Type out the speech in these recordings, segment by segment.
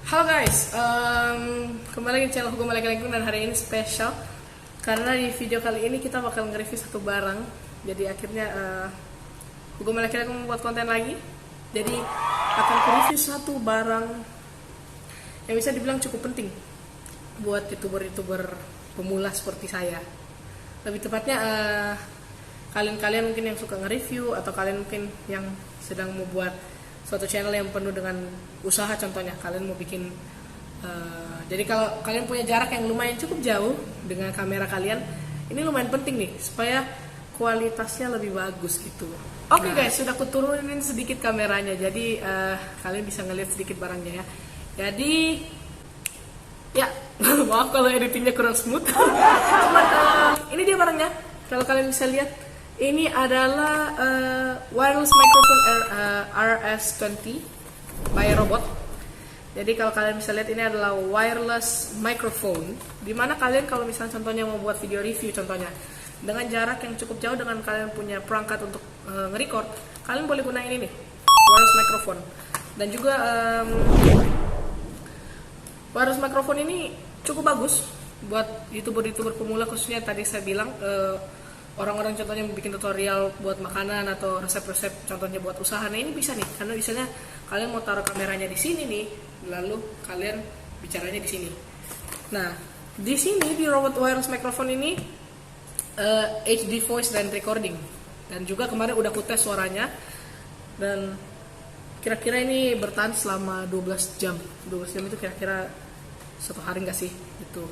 Halo guys, kembali lagi di channel Hugo Malek-Lekung dan hari ini spesial karena di video kali ini kita bakal nge-review satu barang. Jadi akhirnya Hugo Malek-Lekung membuat konten lagi. Jadi akan nge-review satu barang yang bisa dibilang cukup penting buat youtuber-youtuber pemula seperti saya. Lebih tepatnya kalian-kalian mungkin yang suka nge-review atau kalian mungkin yang sedang membuat suatu channel yang penuh dengan usaha, contohnya kalian mau bikin jadi kalau kalian punya jarak yang lumayan cukup jauh dengan kamera kalian, ini lumayan penting nih supaya kualitasnya lebih bagus gitu. Oke guys, sudah aku turunin sedikit kameranya, jadi kalian bisa ngeliat sedikit barangnya ya. Jadi ya maaf kalau editingnya kurang smooth. Cuman ini dia barangnya. Kalau kalian bisa lihat, ini adalah wireless microphone RS20 by Robot. Jadi kalau kalian bisa lihat, ini adalah wireless microphone, dimana kalian kalau misalnya contohnya mau buat video review contohnya dengan jarak yang cukup jauh, dengan kalian punya perangkat untuk nge-record, kalian boleh gunain ini nih, wireless microphone. Dan juga wireless microphone ini cukup bagus buat youtuber-youtuber pemula, khususnya tadi saya bilang orang-orang contohnya bikin tutorial buat makanan atau resep-resep, contohnya buat usaha. Nah ini bisa nih, karena misalnya kalian mau taruh kameranya di sini nih, lalu kalian bicaranya di sini. Nah di sini di Robot wireless microphone ini HD voice dan recording, dan juga kemarin udah aku tes suaranya, dan kira-kira ini bertahan selama 12 jam. 12 jam itu kira-kira satu hari nggak sih gitu.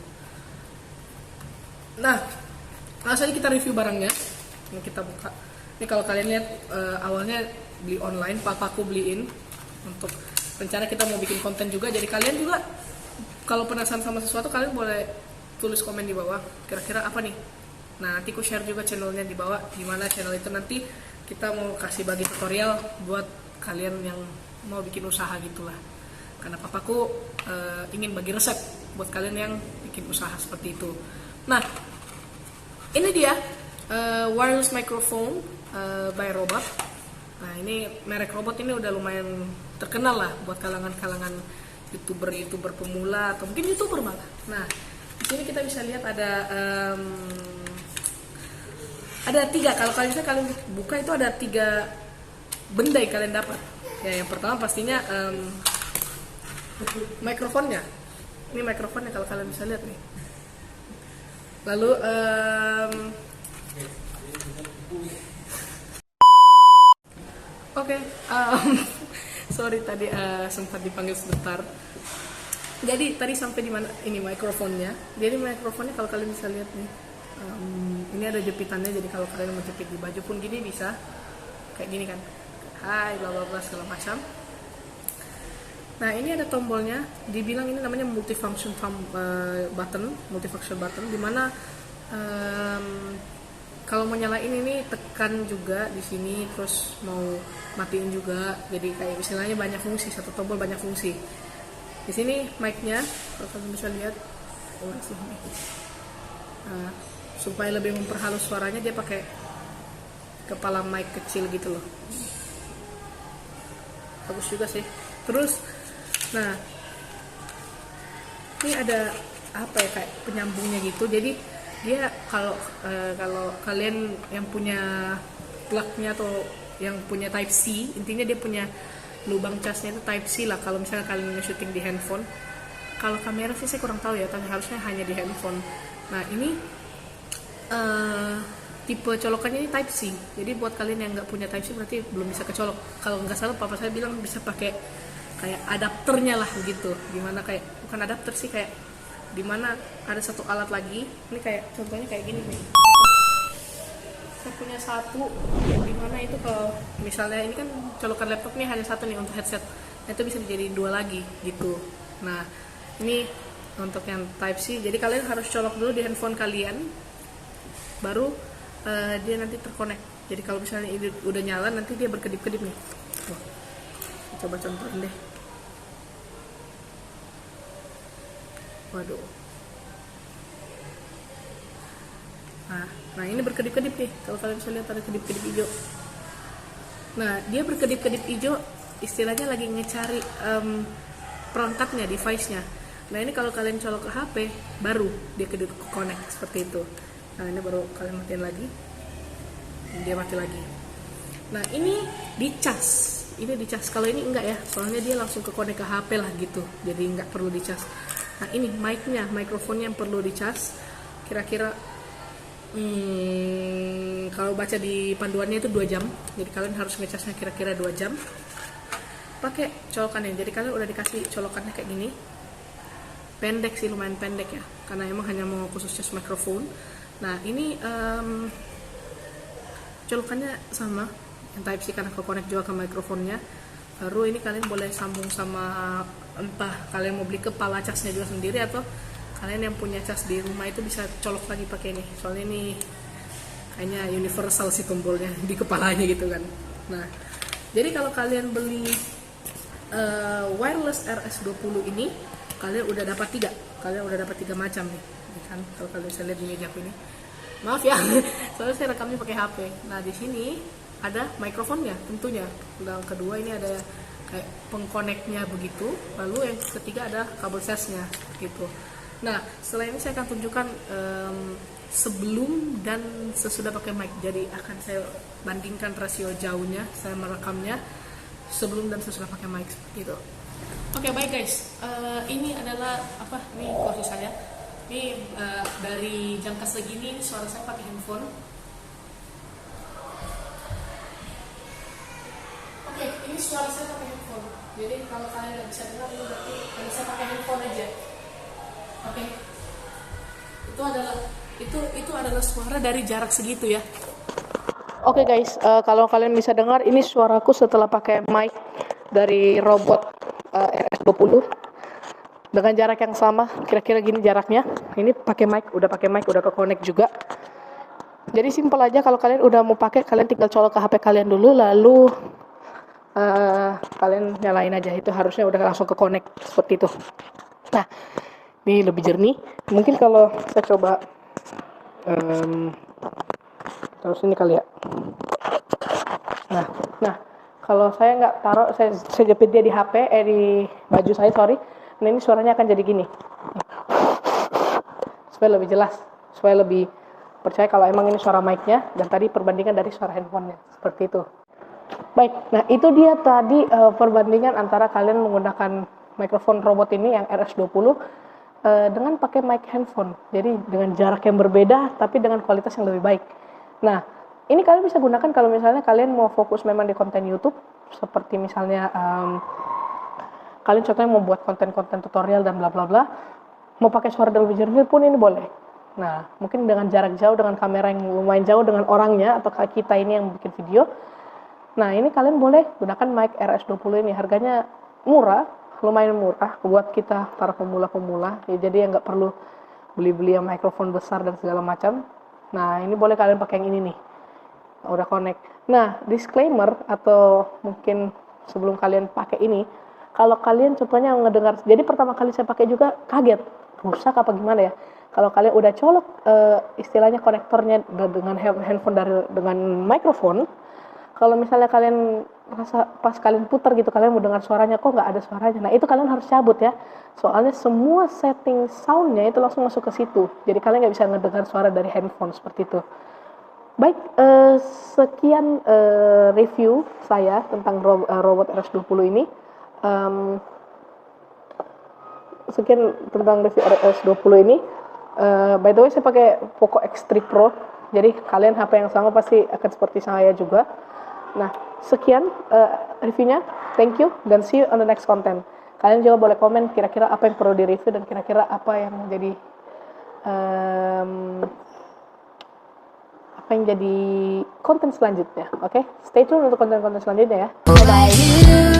Nah langsung aja kita review barangnya. Ini kita buka. Ini kalau kalian lihat awalnya beli online, papaku beliin untuk rencana kita mau bikin konten juga. Jadi kalian juga kalau penasaran sama sesuatu, kalian boleh tulis komen di bawah kira-kira apa nih. Nah nanti aku share juga channelnya di bawah, dimana channel itu nanti kita mau kasih bagi tutorial buat kalian yang mau bikin usaha gitulah. Karena papaku ingin bagi resep buat kalian yang bikin usaha seperti itu. Nah ini dia wireless microphone by Robot. Nah ini merek Robot ini udah lumayan terkenal lah buat kalangan-kalangan youtuber pemula atau mungkin youtuber malah. Nah di sini kita bisa lihat ada 3. Kalau kalian buka itu ada 3 benda yang kalian dapat. Ya yang pertama pastinya mikrofonnya. Ini mikrofonnya kalau kalian bisa lihat nih. Lalu sorry tadi sempat dipanggil sebentar. Jadi tadi sampai di mana? Ini mikrofonnya. Jadi mikrofonnya kalau kalian bisa lihat nih, ini ada jepitannya. Jadi kalau kalian mau jepit di baju pun gini bisa, kayak gini kan. Hai bla bla bla segala macam. Nah ini ada tombolnya, dibilang ini namanya multifunction button, dimana kalau mau nyalain ini tekan juga di sini, terus mau matiin juga. Jadi kayak istilahnya banyak fungsi, satu tombol banyak fungsi. Di sini mic-nya, kalau kalian bisa lihat, supaya lebih memperhalus suaranya dia pakai kepala mic kecil gitu loh. Bagus juga sih. Terus nah ini ada apa ya, kayak penyambungnya gitu. Jadi dia kalau kalian yang punya plugnya atau yang punya Type C, intinya dia punya lubang casnya itu Type C lah. Kalau misalnya kalian nge-shooting di handphone, kalau kamera sih saya kurang tahu ya, tapi harusnya hanya di handphone. Nah ini tipe colokannya ini Type C. Jadi buat kalian yang nggak punya Type C berarti belum bisa kecolok. Kalau nggak salah papa saya bilang bisa pakai kayak adapternya lah gitu. Dimana kayak bukan adapter sih, kayak dimana ada satu alat lagi. Ini kayak contohnya kayak gini nih. Saya punya satu, dimana itu kalau misalnya ini kan colokan laptop nih hanya satu nih untuk headset. Nah, itu bisa dijadiin 2 lagi gitu. Nah ini untuk yang Type C. Jadi kalian harus colok dulu di handphone kalian, baru dia nanti terkonek. Jadi kalau misalnya ini udah nyala, nanti dia berkedip-kedip nih. Wah, coba contohin deh. Waduh. Nah ini berkedip-kedip nih. Kalau kalian bisa lihat ada kedip-kedip hijau. Nah dia berkedip-kedip hijau, istilahnya lagi ngecari perangkatnya, device-nya. Nah ini kalau kalian colok ke HP, baru dia ke connect seperti itu. Nah ini baru kalian matiin lagi, dia mati lagi. Nah ini dicas, kalau ini enggak ya, soalnya dia langsung ke connect ke HP lah gitu, jadi enggak perlu dicas. Nah ini mic-nya, mikrofonnya yang perlu dicas. Kira-kira kalau baca di panduannya itu 2 jam, jadi kalian harus ngecasnya kira-kira 2 jam pakai colokannya. Jadi kalian udah dikasih colokannya kayak gini, pendek sih, lumayan pendek ya, karena emang hanya mau khusus cas mikrofon. Nah ini colokannya sama yang Type C karena ke connect juga ke mikrofonnya. Baru ini kalian boleh sambung sama, entah kalian mau beli kepala casnya juga sendiri, atau kalian yang punya cas di rumah itu bisa colok lagi pakai ini. Soalnya ini kayaknya universal sih tombolnya di kepalanya gitu kan. Nah jadi kalau kalian beli wireless RS20 ini, kalian udah dapat 3 macam nih kan. Kalau kalian bisa lihat di meja aku ini, maaf ya soalnya saya rekamnya pakai HP. Nah di sini ada mikrofonnya tentunya, yang kedua ini ada kayak pengkoneknya begitu, lalu yang ketiga ada kabel sesnya gitu. Nah setelah ini saya akan tunjukkan sebelum dan sesudah pakai mic. Jadi akan saya bandingkan rasio jauhnya saya merekamnya sebelum dan sesudah pakai mic gitu. Oke, baik guys, ini adalah ini kursi saya. Ini dari jangka segini suara saya pakai handphone. Oke, ini suara saya pakai handphone. Jadi kalau kalian nggak bisa dengar, ini berarti kalian bisa pakai handphone aja. Oke, itu adalah suara dari jarak segitu ya. Oke guys, kalau kalian bisa dengar, ini suaraku setelah pakai mic dari robot RS20 dengan jarak yang sama, kira-kira gini jaraknya. Ini pakai mic, udah ke connect juga. Jadi simpel aja, kalau kalian udah mau pakai, kalian tinggal colok ke HP kalian dulu, lalu kalian nyalain aja. Itu harusnya udah langsung ke connect seperti itu. Nah, ini lebih jernih. Mungkin kalau saya coba terus ini kali ya. Nah, kalau saya nggak taruh, saya jepit dia di HP, di baju saya, sorry. Nah ini suaranya akan jadi gini. Supaya lebih jelas, supaya lebih percaya kalau emang ini suara mic-nya, dan tadi perbandingan dari suara handphonenya, seperti itu. Baik, nah itu dia tadi perbandingan antara kalian menggunakan mikrofon robot ini yang RS20 dengan pakai mic handphone. Jadi dengan jarak yang berbeda, tapi dengan kualitas yang lebih baik. Nah, ini kalian bisa gunakan kalau misalnya kalian mau fokus memang di konten YouTube, seperti misalnya kalian contohnya mau buat konten-konten tutorial dan bla bla bla, mau pakai suara Dolby Jernih pun ini boleh. Nah, mungkin dengan jarak jauh, dengan kamera yang lumayan jauh dengan orangnya atau kita ini yang bikin video. Nah, ini kalian boleh gunakan mic RS20 ini. Harganya murah, lumayan murah buat kita para pemula-pemula. Ya, jadi nggak perlu beli-beli yang mikrofon besar dan segala macam. Nah, ini boleh kalian pakai yang ini nih. Udah connect. Nah, disclaimer atau mungkin sebelum kalian pakai ini, kalau kalian contohnya ngedengar, jadi pertama kali saya pakai juga kaget, rusak apa gimana ya. Kalau kalian udah colok istilahnya konektornya dengan handphone dengan mikrofon, kalau misalnya kalian rasa pas kalian putar gitu, kalian mau dengar suaranya kok nggak ada suaranya. Nah, itu kalian harus cabut ya. Soalnya semua setting soundnya itu langsung masuk ke situ. Jadi kalian nggak bisa ngedengar suara dari handphone seperti itu. Baik, sekian review saya tentang robot RS20 ini. Sekian tentang review RS20 ini. By the way, saya pakai Poco X3 Pro. Jadi kalian HP yang sama pasti akan seperti saya juga. Nah, sekian reviewnya. Thank you dan see you on the next content. Kalian juga boleh komen kira-kira apa yang perlu di-review dan kira-kira apa yang menjadi konten selanjutnya. Oke, stay tune untuk konten-konten selanjutnya ya. Bye bye.